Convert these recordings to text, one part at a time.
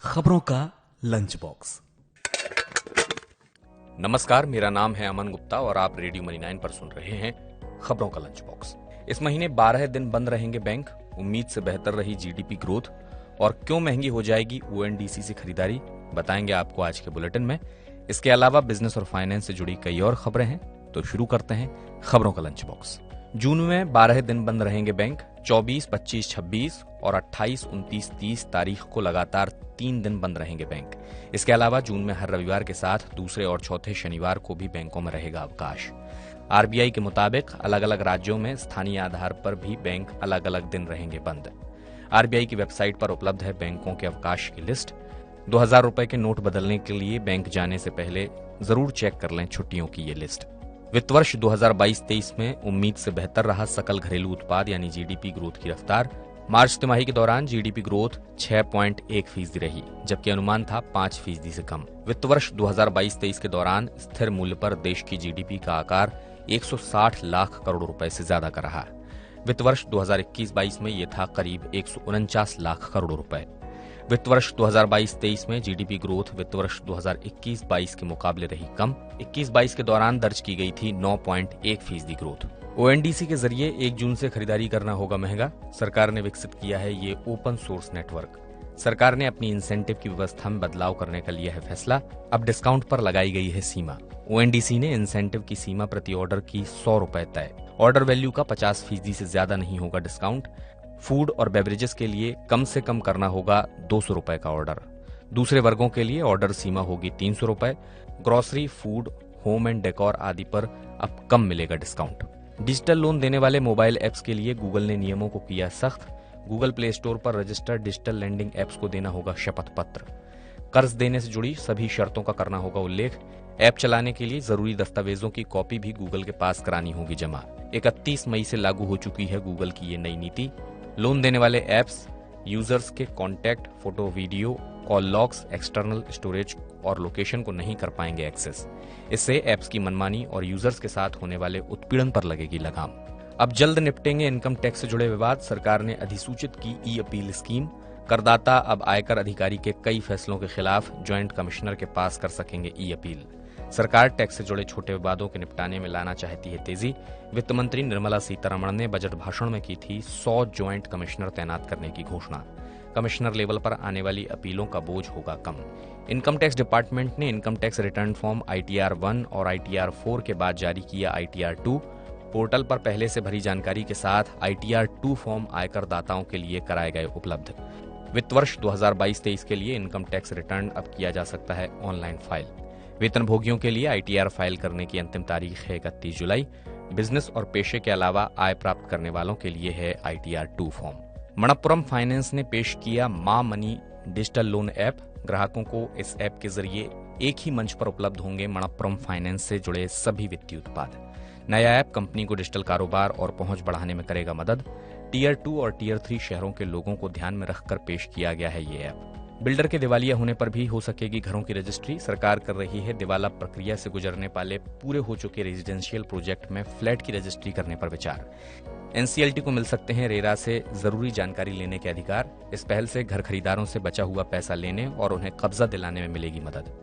खबरों का lunch box. नमस्कार, मेरा नाम है अमन गुप्ता और आप रेडियो मनी 9 पर सुन रहे हैं खबरों का लंच बॉक्स। इस महीने 12 दिन बंद रहेंगे बैंक, उम्मीद से बेहतर रही जीडीपी ग्रोथ और क्यों महंगी हो जाएगी ओएनडीसी से खरीदारी, बताएंगे आपको आज के बुलेटिन में। इसके अलावा बिजनेस और फाइनेंस से जुड़ी कई और खबरें हैं, तो शुरू करते हैं खबरों का लंच बॉक्स। जून में 12 दिन बंद रहेंगे बैंक। 24, 25, 26 और 28, 29, 30 तारीख को लगातार 3 दिन बंद रहेंगे बैंक। इसके अलावा जून में हर रविवार के साथ दूसरे और चौथे शनिवार को भी बैंकों में रहेगा अवकाश। आरबीआई के मुताबिक अलग अलग राज्यों में स्थानीय आधार पर भी बैंक अलग अलग दिन रहेंगे बंद। आरबीआई की वेबसाइट पर उपलब्ध है बैंकों के अवकाश की लिस्ट। 2000 रुपए के नोट बदलने के लिए बैंक जाने से पहले जरूर चेक कर लें छुट्टियों की ये लिस्ट। वित्त वर्ष 2022-23 में उम्मीद से बेहतर रहा सकल घरेलू उत्पाद यानी जीडीपी ग्रोथ की रफ्तार। मार्च तिमाही के दौरान जीडीपी ग्रोथ 6.1% रही, जबकि अनुमान था 5% से कम। वित्त वर्ष 2022-23 के दौरान स्थिर मूल्य पर देश की जीडीपी का आकार 160 लाख करोड़ रुपए से ज्यादा का रहा। वित्त वर्ष 2021-22 में यह था करीब 149 लाख करोड़ रुपए। वित्त वर्ष 2022-23 में जीडीपी ग्रोथ वित्त वर्ष 2021-22 के मुकाबले रही कम। 21-22 के दौरान दर्ज की गई थी 9.1% ग्रोथ। ओएनडीसी के जरिए 1 जून से खरीदारी करना होगा महंगा। सरकार ने विकसित किया है ये ओपन सोर्स नेटवर्क। सरकार ने अपनी इंसेंटिव की व्यवस्था में बदलाव करने का लिया है फैसला। अब डिस्काउंट पर लगाई गई है सीमा। ओएनडीसी ने इंसेंटिव की सीमा प्रति ऑर्डर की 100 रुपए तय। ऑर्डर वैल्यू का 50% से ज्यादा नहीं होगा डिस्काउंट। फूड और बेवरेजेस के लिए कम से कम करना होगा 200 रुपए का ऑर्डर। दूसरे वर्गों के लिए ऑर्डर सीमा होगी 300 रुपए। Grocery, food, home and decor आदि पर अब कम मिलेगा डिस्काउंट। डिजिटल लोन देने वाले मोबाइल ऐप्स के लिए गूगल ने नियमों को किया सख्त। गूगल प्ले स्टोर पर रजिस्टर्ड डिजिटल लेंडिंग ऐप्स को देना होगा शपथ पत्र। कर्ज देने से जुड़ी सभी शर्तों का करना होगा उल्लेख। ऐप चलाने के लिए जरूरी दस्तावेजों की कॉपी भी गूगल के पास करानी होगी जमा। 31 मई से लागू हो चुकी है गूगल की ये नई नीति। लोन देने वाले ऐप्स यूजर्स के contact, photo, video, call logs, external storage और लोकेशन को नहीं कर पाएंगे एक्सेस। इससे ऐप्स की मनमानी और यूजर्स के साथ होने वाले उत्पीड़न पर लगेगी लगाम। अब जल्द निपटेंगे इनकम टैक्स से जुड़े विवाद। सरकार ने अधिसूचित की ई अपील स्कीम। करदाता अब आयकर अधिकारी के कई फैसलों के खिलाफ ज्वाइंट कमिश्नर के पास कर सकेंगे ई अपील। सरकार टैक्स से जुड़े छोटे विवादों के निपटाने में लाना चाहती है तेजी। वित्त मंत्री निर्मला सीतारमण ने बजट भाषण में की थी 100 ज्वाइंट कमिश्नर तैनात करने की घोषणा। कमिश्नर लेवल पर आने वाली अपीलों का बोझ होगा कम। इनकम टैक्स डिपार्टमेंट ने income tax return form ITR 1 और ITR 4 के बाद जारी किया ITR 2। पोर्टल पर पहले से भरी जानकारी के साथ ITR 2 फॉर्म आयकर दाताओं के लिए कराए गए उपलब्ध। वित्त वर्ष 2022-23 के लिए इनकम टैक्स रिटर्न अब किया जा सकता है ऑनलाइन फाइल। वेतनभोगियों के लिए ITR फाइल करने की अंतिम तारीख है 31 जुलाई। बिजनेस और पेशे के अलावा आय प्राप्त करने वालों के लिए है ITR 2 फॉर्म। मणप्पुरम फाइनेंस ने पेश किया मां मनी डिजिटल लोन ऐप। ग्राहकों को इस ऐप के जरिए एक ही मंच पर उपलब्ध होंगे मणप्पुरम फाइनेंस से जुड़े सभी वित्तीय उत्पाद। नया ऐप कंपनी को डिजिटल कारोबार और पहुंच बढ़ाने में करेगा मदद। टियर 2 और टियर 3 शहरों के लोगों को ध्यान में रखकर पेश किया गया है ये ऐप। बिल्डर के दिवालिया होने पर भी हो सकेगी घरों की रजिस्ट्री। सरकार कर रही है दिवाला प्रक्रिया से गुजरने वाले पूरे हो चुके रेजिडेंशियल प्रोजेक्ट में फ्लैट की रजिस्ट्री करने पर विचार। एनसीएलटी को मिल सकते हैं रेरा से जरूरी जानकारी लेने के अधिकार। इस पहल से घर खरीदारों से बचा हुआ पैसा लेने और उन्हें कब्जा दिलाने में मिलेगी मदद।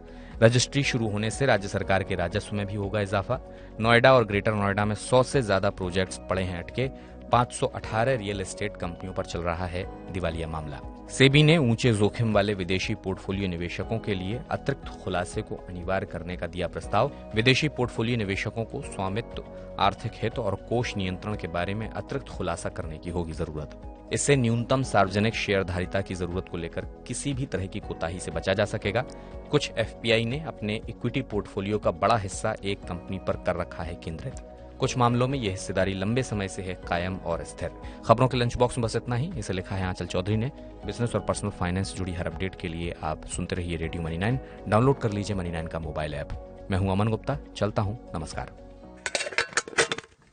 रजिस्ट्री शुरू होने से राज्य सरकार के राजस्व में भी होगा इजाफा। नोएडा और ग्रेटर नोएडा में 100 से ज्यादा प्रोजेक्ट्स पड़े हैं अटके। 518 रियल एस्टेट कंपनियों पर चल रहा है दिवालिया मामला। सेबी ने ऊंचे जोखिम वाले विदेशी पोर्टफोलियो निवेशकों के लिए अतिरिक्त खुलासे को अनिवार्य करने का दिया प्रस्ताव। विदेशी पोर्टफोलियो निवेशकों को स्वामित्व, आर्थिक हित और कोष नियंत्रण के बारे में अतिरिक्त खुलासा करने की होगी जरूरत। इससे न्यूनतम सार्वजनिक शेयरधारिता की जरूरत को लेकर किसी भी तरह की कोताही से बचा जा सकेगा। कुछ एफपीआई ने अपने इक्विटी पोर्टफोलियो का बड़ा हिस्सा एक कंपनी पर कर रखा है केंद्रित। कुछ मामलों में यह हिस्सेदारी लंबे समय से है कायम और स्थिर। खबरों के लंच बॉक्स में बस इतना ही। इसे लिखा है आंचल चौधरी ने। बिजनेस और पर्सनल फाइनेंस से जुड़ी हर अपडेट के लिए आप सुनते रहिए रेडियो मनी 9। डाउनलोड कर लीजिए मनी 9 का मोबाइल ऐप। मैं हूं अमन गुप्ता, चलता हूं, नमस्कार।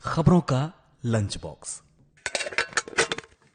खबरों का लंच बॉक्स।